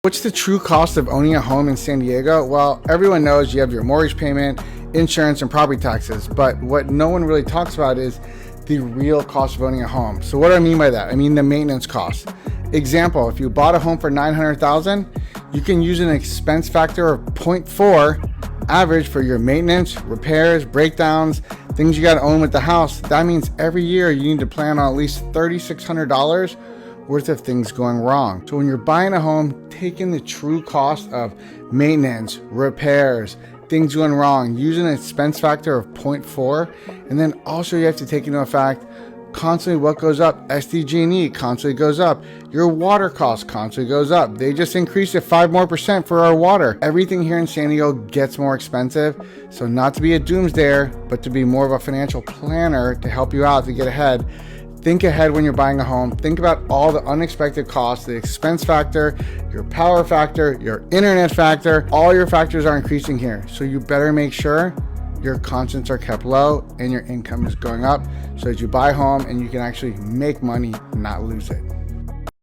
What's the true cost of owning a home in San Diego? Well, everyone knows you have your mortgage payment, insurance, and property taxes, but what no one really talks about is the real cost of owning a home. So what do I mean by that? I mean the maintenance cost. Example, if you bought a home for $900,000, you can use an expense factor of 0.4 average for your maintenance, repairs, breakdowns, things you got to own with the house. That means every year you need to plan on at least $3,600 worth of things going wrong. So when you're buying a home, take in the true cost of maintenance, repairs, things going wrong, using an expense factor of 0.4. And then also you have to take into effect constantly what goes up. SDG&E constantly goes up. Your water cost constantly goes up. They just increased it 5% more for our water. Everything here in San Diego gets more expensive. So not to be a doomsdayer, but to be more of a financial planner to help you out to get ahead. Think ahead when you're buying a home. Think about all the unexpected costs, the expense factor, your power factor, your internet factor. All your factors are increasing here. So you better make sure your constants are kept low and your income is going up so that you buy a home and you can actually make money, not lose it.